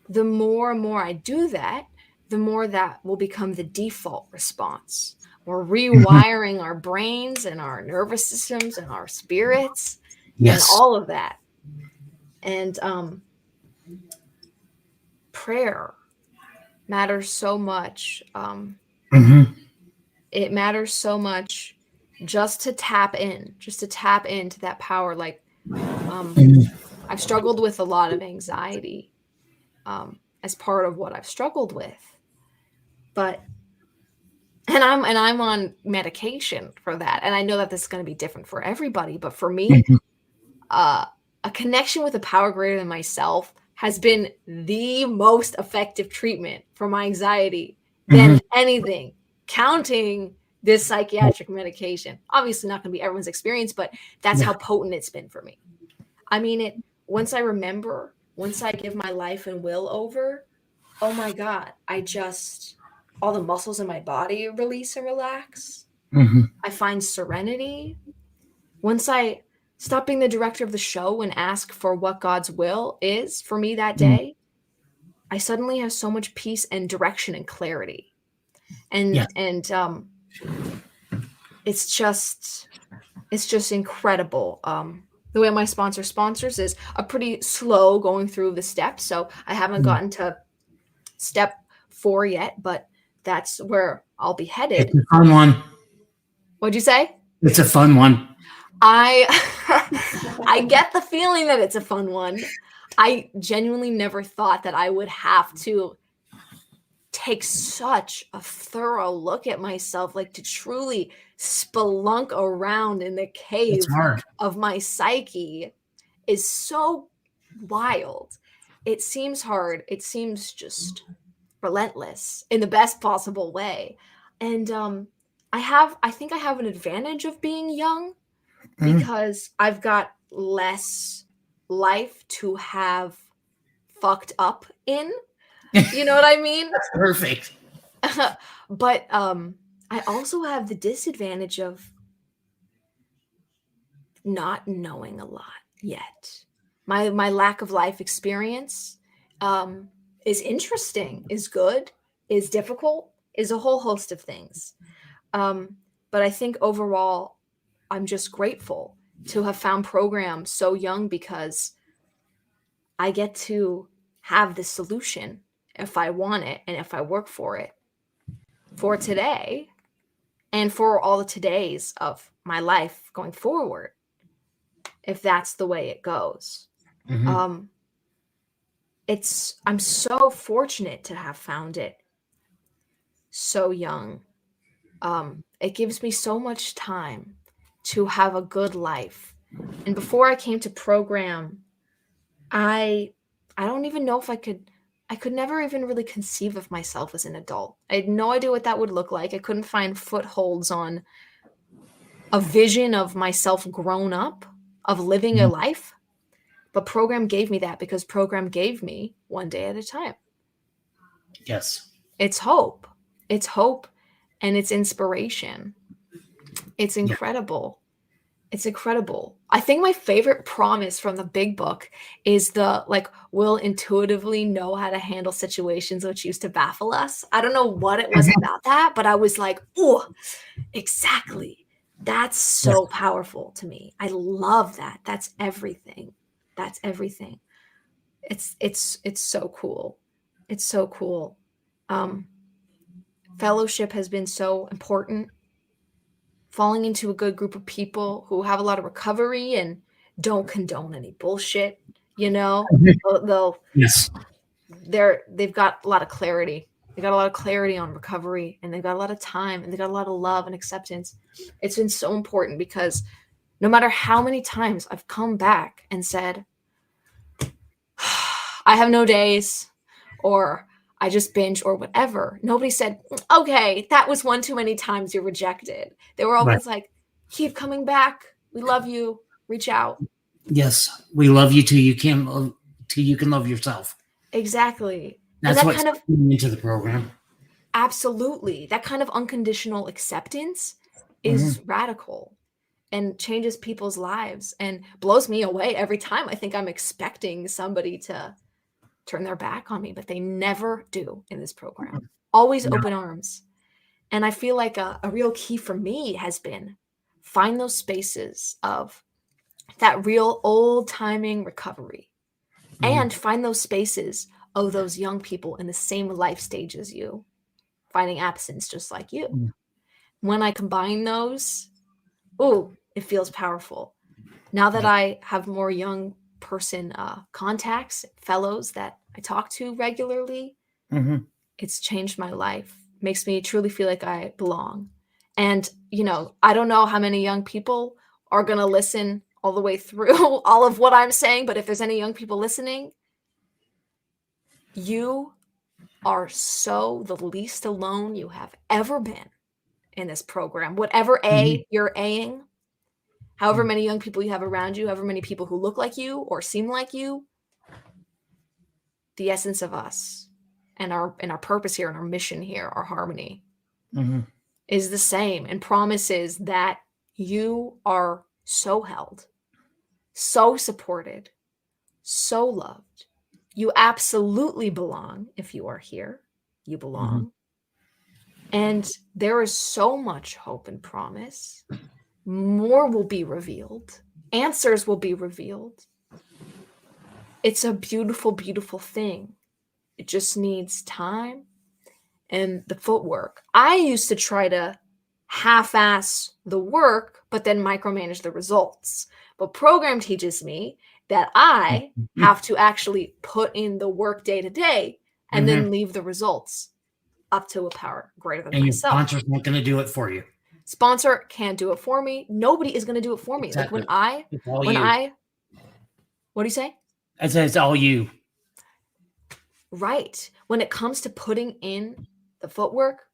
Speaker 3: the more and more I do that, the more that will become the default response. We're rewiring our brains and our nervous systems and our spirits and all of that. And prayer matters so much. It matters so much just to tap into that power. Like I've struggled with a lot of anxiety as part of what I've struggled with, and I'm on medication for that. And I know that this is going to be different for everybody, but for me, a connection with a power greater than myself has been the most effective treatment for my anxiety than anything, counting this psychiatric medication. Obviously not going to be everyone's experience, but that's how potent it's been for me. I mean, once I remember, once I give my life and will over, oh my God, all the muscles in my body release and relax.
Speaker 2: Mm-hmm.
Speaker 3: I find serenity. Once I stop being the director of the show and ask for what God's will is for me that day, I suddenly have so much peace and direction and clarity. And it's just incredible. The way my sponsor sponsors is a pretty slow going through the steps. So I haven't gotten to step 4 yet, but that's where I'll be headed.
Speaker 2: It's a fun one.
Speaker 3: What'd you say?
Speaker 2: It's a fun one.
Speaker 3: I get the feeling that it's a fun one. I genuinely never thought that I would have to take such a thorough look at myself, like to truly spelunk around in the cave of my psyche is so wild. It seems hard. It seems just relentless in the best possible way. And I think I have an advantage of being young because I've got less life to have fucked up in. You know what I mean?
Speaker 2: That's perfect.
Speaker 3: But I also have the disadvantage of not knowing a lot yet. My lack of life experience is interesting, is good, is difficult, is a whole host of things. But I think overall, I'm just grateful to have found programs so young because I get to have the solution if I want it and if I work for it for today and for all the todays of my life going forward, if that's the way it goes. I'm so fortunate to have found it so young. It gives me so much time to have a good life. And before I came to program, I don't even know if I could never even really conceive of myself as an adult. I had no idea what that would look like. I couldn't find footholds on a vision of myself grown up, of living a life. But program gave me that because program gave me one day at a time.
Speaker 2: Yes.
Speaker 3: It's hope. It's hope and it's inspiration. It's incredible. It's incredible. I think my favorite promise from the big book is we'll intuitively know how to handle situations which used to baffle us. I don't know what it was about that, but I was like, oh, exactly. That's so powerful to me. I love that. That's everything. That's everything. It's so cool. It's so cool. Fellowship has been so important. Falling into a good group of people who have a lot of recovery and don't condone any bullshit, they've got a lot of clarity. They got a lot of clarity on recovery and they've got a lot of time and they got a lot of love and acceptance. It's been so important because no matter how many times I've come back and said, I have no days, or I just binge or whatever. Nobody said, okay, that was one too many times you're rejected. They were always like, keep coming back. We love you. Reach out.
Speaker 2: Yes. We love you till you can love yourself.
Speaker 3: Exactly.
Speaker 2: That's what's coming into the program.
Speaker 3: Absolutely. That kind of unconditional acceptance is radical and changes people's lives and blows me away every time. I think I'm expecting somebody to turn their back on me, but they never do in this program. Always open arms. And I feel like a real key for me has been find those spaces of that real old timing recovery and find those spaces of those young people in the same life stage as you, finding absence just like you. When I combine those, it feels powerful. Now that I have more young person contacts, fellows that I talk to regularly, it's changed my life. Makes me truly feel like I belong. And, I don't know how many young people are going to listen all the way through all of what I'm saying, but if there's any young people listening, you are so the least alone you have ever been in this program. Whatever A you're Aing, however many young people you have around you, however many people who look like you or seem like you, the essence of us and our purpose here and our mission here, our harmony is the same, and promises that you are so held, so supported, so loved. You absolutely belong. If you are here, you belong. And there is so much hope and promise. More will be revealed. Answers will be revealed. It's a beautiful, beautiful thing. It just needs time and the footwork. I used to try to half-ass the work, but then micromanage the results. But program teaches me that I have to actually put in the work day to day and then leave the results up to a power greater than myself.
Speaker 2: And your sponsor's not going to do it for you.
Speaker 3: Sponsor can't do it for me. Nobody is going to do it for me.
Speaker 2: Exactly.
Speaker 3: Like what do you say?
Speaker 2: I said it's all you.
Speaker 3: Right. When it comes to putting in the footwork,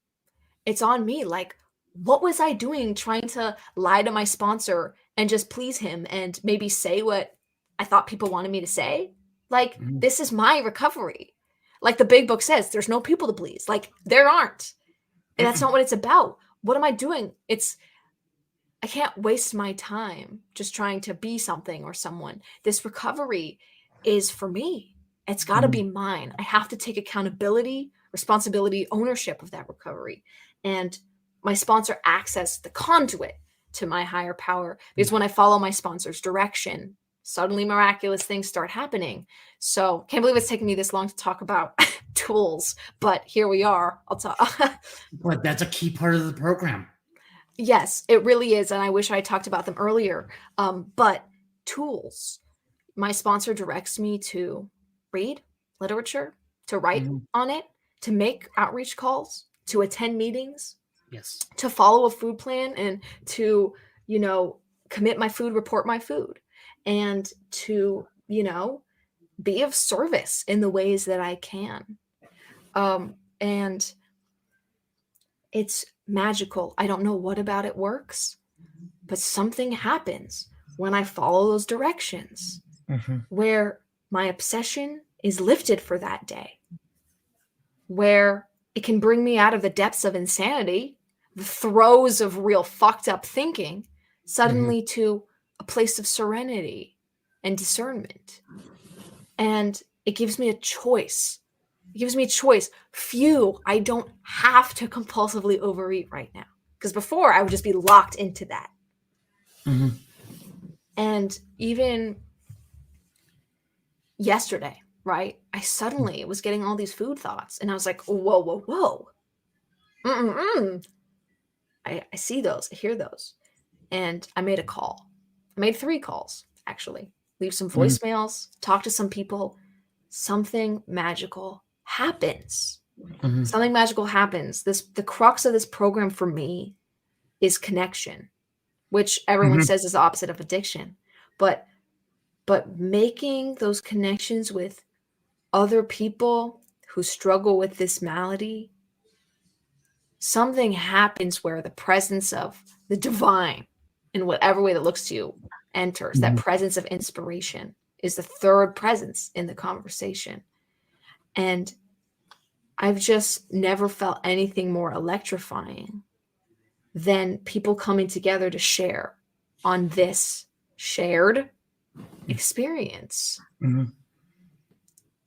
Speaker 3: it's on me. Like, what was I doing trying to lie to my sponsor and just please him and maybe say what I thought people wanted me to say? Like, this is my recovery. Like the big book says, there's no people to please. Like, there aren't. And that's not what it's about. What am I doing? I can't waste my time just trying to be something or someone. This recovery is for me. It's got to be mine. I have to take accountability, responsibility, ownership of that recovery. And my sponsor acts as the conduit to my higher power, because when I follow my sponsor's direction, suddenly miraculous things start happening. So can't believe it's taken me this long to talk about tools, but here we are. I'll talk.
Speaker 2: But that's a key part of the program.
Speaker 3: Yes, it really is. And I wish I talked about them earlier. But tools, my sponsor directs me to read literature, to write on it, to make outreach calls, to attend meetings, to follow a food plan, and to, commit my food, report my food, and to, be of service in the ways that I can. And it's magical. I don't know what about it works, but something happens when I follow those directions where my obsession is lifted for that day, where it can bring me out of the depths of insanity, the throes of real fucked up thinking, suddenly to a place of serenity and discernment. And it gives me a choice. It gives me a choice. Phew, I don't have to compulsively overeat right now. Because before I would just be locked into that. And even yesterday, right? I suddenly was getting all these food thoughts. And I was like, whoa, whoa, whoa. I see those. I hear those. And I made a call. I made 3 calls, actually. Leave some voicemails, talk to some people. Something magical happens. Something magical happens. The crux of this program for me is connection, which everyone says is the opposite of addiction. But making those connections with other people who struggle with this malady, something happens where the presence of the divine, in whatever way that looks to you, enters. That presence of inspiration is the third presence in the conversation. And I've just never felt anything more electrifying than people coming together to share on this shared experience.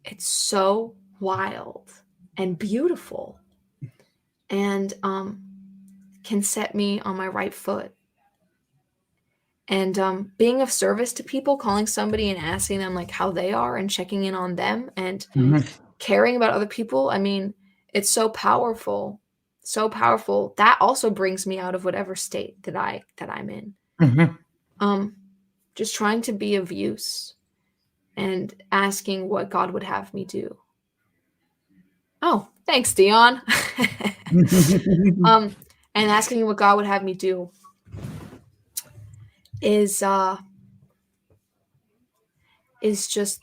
Speaker 3: It's so wild and beautiful, and can set me on my right foot. And being of service to people, calling somebody and asking them like how they are and checking in on them and caring about other people. I mean, it's so powerful, so powerful. That also brings me out of whatever state that I'm in. Just trying to be of use and asking what God would have me do. Oh, thanks, Dion. And asking what God would have me do is just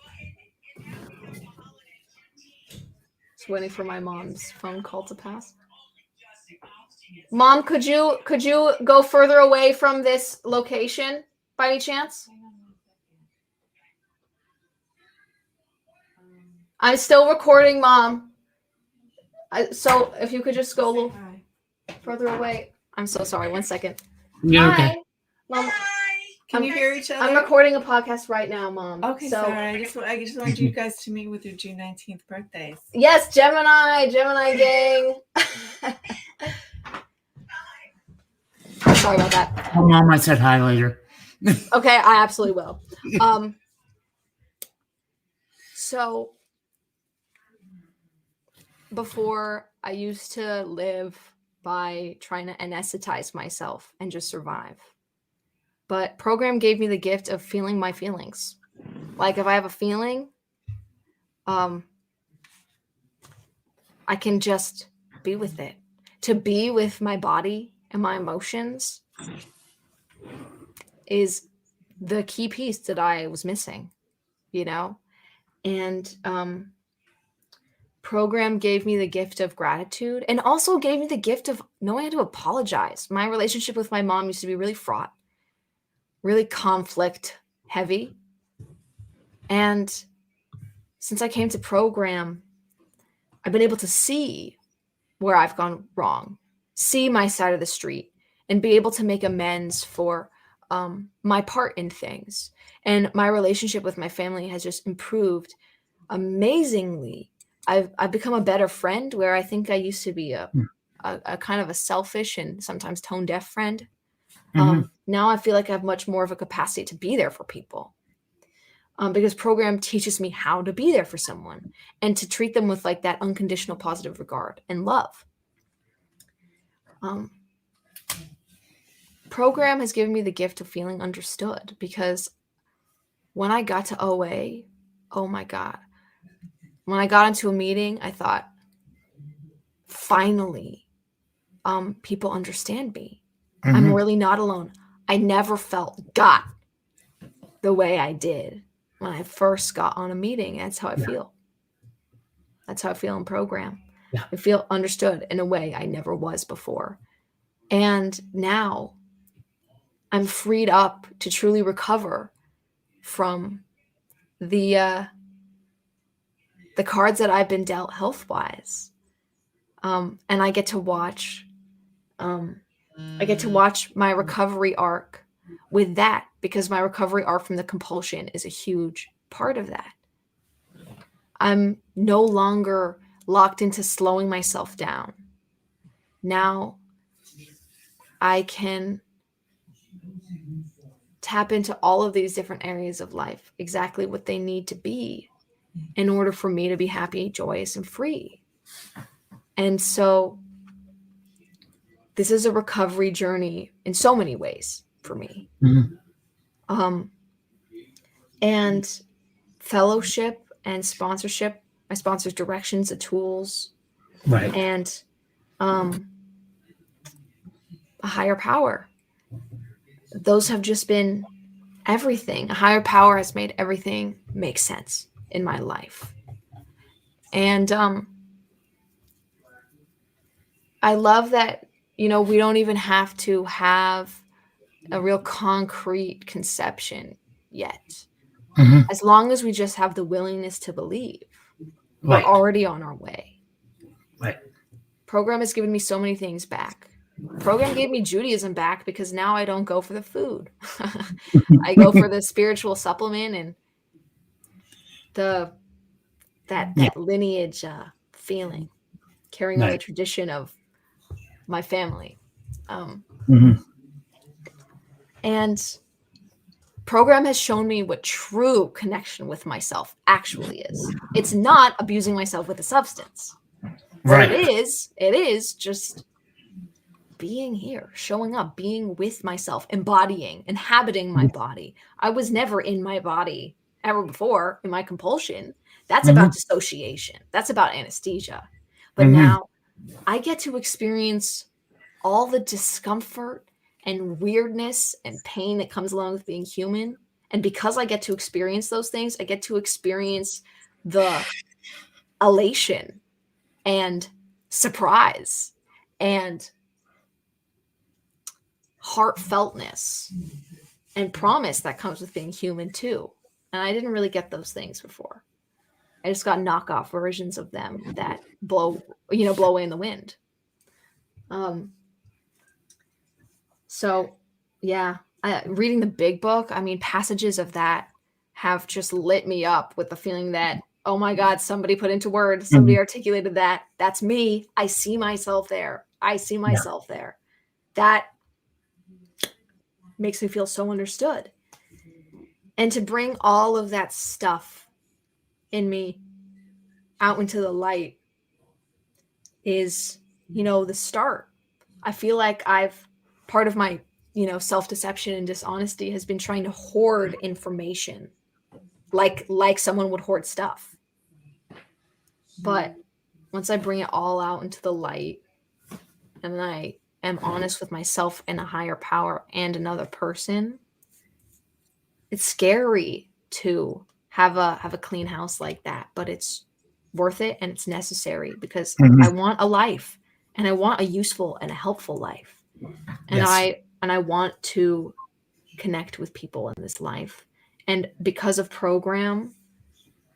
Speaker 3: waiting for my mom's phone call to pass. Mom, could you go further away from this location? by any chance? I'm still recording, Mom. So if you could just go a little further away. I'm so sorry. 1 second.
Speaker 2: You're
Speaker 3: Hi.
Speaker 2: okay.
Speaker 3: Mom,
Speaker 4: Can you hear each other?
Speaker 3: I'm recording a podcast right now, Mom.
Speaker 4: Okay,
Speaker 3: so
Speaker 4: sorry. I just wanted you guys to meet with your June 19th birthdays.
Speaker 3: yes, Gemini gang. Sorry about that.
Speaker 2: Oh, Mom, I said hi later.
Speaker 3: Okay, I absolutely will. So before, I used to live by trying to anesthetize myself and just survive. But program gave me the gift of feeling my feelings. Like if I have a feeling, I can just be with it. To be with my body and my emotions is the key piece that I was missing, you know? And program gave me the gift of gratitude and also gave me the gift of knowing how to apologize. My relationship with my mom used to be really fraught, really conflict heavy. And since I came to program, I've been able to see where I've gone wrong, see my side of the street, and be able to make amends for my part in things. And my relationship with my family has just improved amazingly. I've become a better friend, where I think I used to be a kind of a selfish and sometimes tone deaf friend. Now I feel like I have much more of a capacity to be there for people, because program teaches me how to be there for someone and to treat them with like that unconditional positive regard and love. Program has given me the gift of feeling understood, because when I got to OA, oh my God, when I got into a meeting, I thought, finally, people understand me. I'm really not alone. I never got the way I did when I first got on a meeting. That's how I feel. That's how I feel in program.
Speaker 2: Yeah.
Speaker 3: I feel understood in a way I never was before. And now I'm freed up to truly recover from the cards that I've been dealt health-wise. And I get to watch my recovery arc with that, because my recovery arc from the compulsion is a huge part of that. I'm no longer locked into slowing myself down. Now I can tap into all of these different areas of life, exactly what they need to be in order for me to be happy, joyous, and free. And so this is a recovery journey in so many ways for me. And fellowship and sponsorship, my sponsor's directions, the tools,
Speaker 2: Right.
Speaker 3: and a higher power. Those have just been everything. A higher power has made everything make sense in my life. And I love that, we don't even have to have a real concrete conception yet. As long as we just have the willingness to believe, we're already on our way.
Speaker 2: Right.
Speaker 3: Program has given me so many things back. Program gave me Judaism back, because now I don't go for the food. I go for the spiritual supplement and that lineage feeling, carrying on the tradition of my family. And program has shown me what true connection with myself actually is. It's not abusing myself with a substance.
Speaker 2: Right.
Speaker 3: It is just being here, showing up, being with myself, embodying, inhabiting my body. I was never in my body ever before in my compulsion. That's about dissociation. That's about anesthesia. But now I get to experience all the discomfort and weirdness and pain that comes along with being human. And because I get to experience those things, I get to experience the elation and surprise and heartfeltness and promise that comes with being human too. And I didn't really get those things before. I just got knockoff versions of them that blow away in the wind. So yeah, reading the big book, I mean, passages of that have just lit me up with the feeling that, oh my God, somebody put into words, somebody articulated that. That's me. I see myself there. I see myself there. That makes me feel so understood. And to bring all of that stuff in me out into the light is, the start. I feel like part of my, self-deception and dishonesty has been trying to hoard information like someone would hoard stuff. But once I bring it all out into the light and I am honest with myself and a higher power and another person, it's scary to have a clean house like that, but it's worth it and it's necessary because I want a life, and I want a useful and a helpful life. And I want to connect with people in this life. And because of program,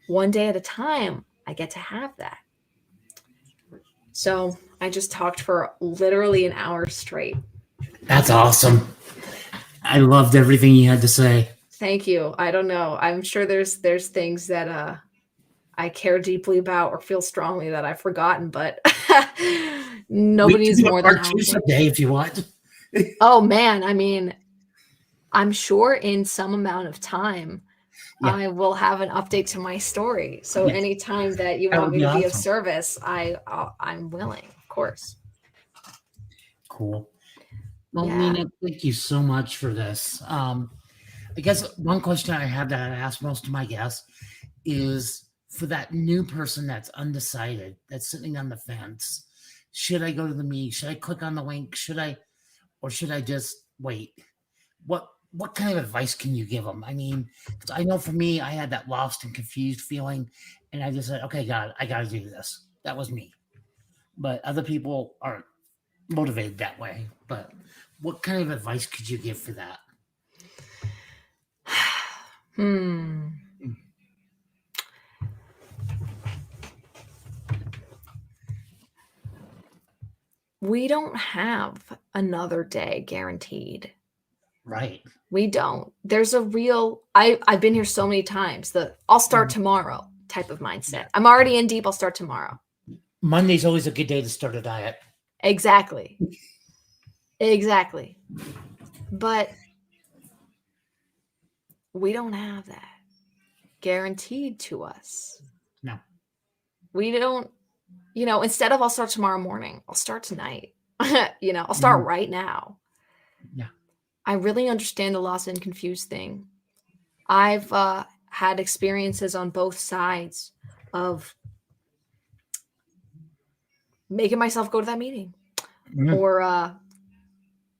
Speaker 3: one day at a time, I get to have that. So I just talked for literally an hour straight.
Speaker 2: That's awesome. I loved everything you had to say.
Speaker 3: Thank you. I don't know. I'm sure there's things that I care deeply about or feel strongly that I've forgotten, but nobody's more than happy.
Speaker 2: Someday if you want.
Speaker 3: Oh man, I mean, I'm sure in some amount of time, I will have an update to my story. So anytime that you want me to be of service, I'm willing, of course.
Speaker 2: Cool. Well, Nina, thank you so much for this. I guess one question I have that I ask most of my guests is for that new person that's undecided, that's sitting on the fence. Should I go to the meeting? Should I click on the link? Or should I just wait? What kind of advice can you give them? I mean, 'cause I know for me, I had that lost and confused feeling, and I just said, okay, God, I got to do this. That was me. But other people aren't motivated that way. But what kind of advice could you give for that?
Speaker 3: We don't have another day guaranteed.
Speaker 2: Right.
Speaker 3: We don't. There's a real, I've been here so many times, I'll start tomorrow type of mindset. I'm already in deep. I'll start tomorrow.
Speaker 2: Monday's always a good day to start a diet.
Speaker 3: Exactly. But we don't have that guaranteed to us.
Speaker 2: No.
Speaker 3: We don't, instead of I'll start tomorrow morning, I'll start tonight. I'll start right now.
Speaker 2: Yeah.
Speaker 3: I really understand the lost and confused thing. I've had experiences on both sides of making myself go to that meeting or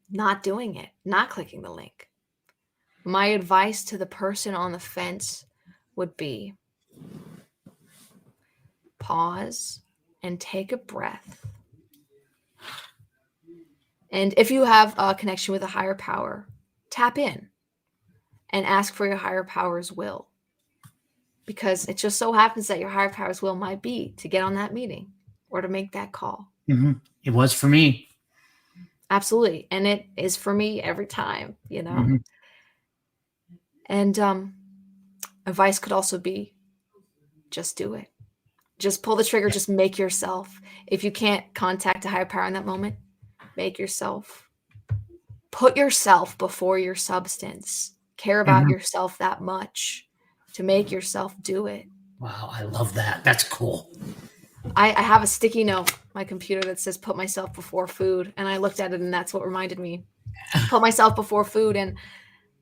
Speaker 3: not doing it, not clicking the link. My advice to the person on the fence would be pause and take a breath. And if you have a connection with a higher power, tap in and ask for your higher power's will. Because it just so happens that your higher power's will might be to get on that meeting or to make that call.
Speaker 2: It was for me.
Speaker 3: Absolutely. And it is for me every time, And advice could also be just do it. Just pull the trigger. Just make yourself. If you can't contact a higher power in that moment, put yourself before your substance. Care about yourself that much to make yourself do it.
Speaker 2: Wow, I love that. That's cool.
Speaker 3: I have a sticky note on my computer that says put myself before food. And I looked at it and that's what reminded me. Put myself before food. And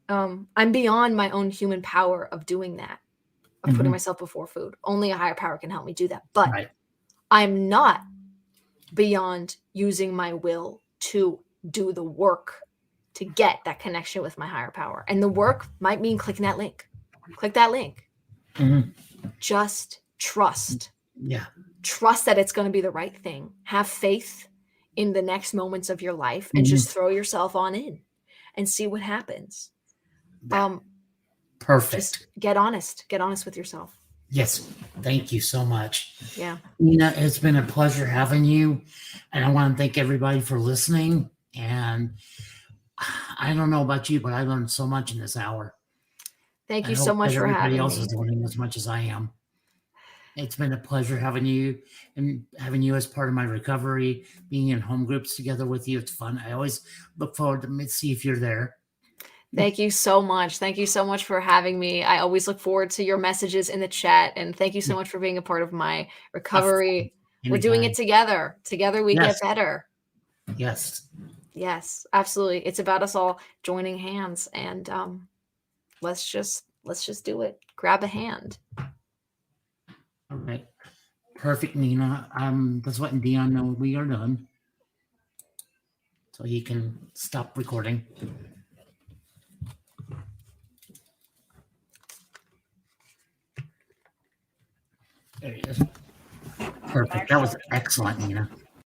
Speaker 3: I'm beyond my own human power of doing that, of putting myself before food. Only a higher power can help me do that. But I'm not beyond using my will to do the work to get that connection with my higher power. And the work might mean clicking that link. Click that link. Just trust.
Speaker 2: Yeah.
Speaker 3: Trust that it's going to be the right thing. Have faith in the next moments of your life and just throw yourself on in and see what happens.
Speaker 2: Perfect.
Speaker 3: Just get honest with yourself.
Speaker 2: Yes. Thank you so much.
Speaker 3: Yeah.
Speaker 2: Nina, it's been a pleasure having you. And I want to thank everybody for listening. And I don't know about you, but I learned so much in this hour.
Speaker 3: Thank you
Speaker 2: I
Speaker 3: so
Speaker 2: hope
Speaker 3: much
Speaker 2: that
Speaker 3: for
Speaker 2: everybody
Speaker 3: having
Speaker 2: else
Speaker 3: me.
Speaker 2: is learning as much as I am. It's been a pleasure having you and having you as part of my recovery, being in home groups together with you. It's fun. I always look forward to see if you're there.
Speaker 3: Thank you so much. Thank you so much for having me. I always look forward to your messages in the chat. And thank you so much for being a part of my recovery. We're doing it together. Together we get better.
Speaker 2: Yes.
Speaker 3: Yes, absolutely. It's about us all joining hands, and let's just do it. Grab a hand.
Speaker 2: All right. Perfect, Nina. Let's let Dion know we are done, so he can stop recording. There he is. Perfect. That was excellent, Nina.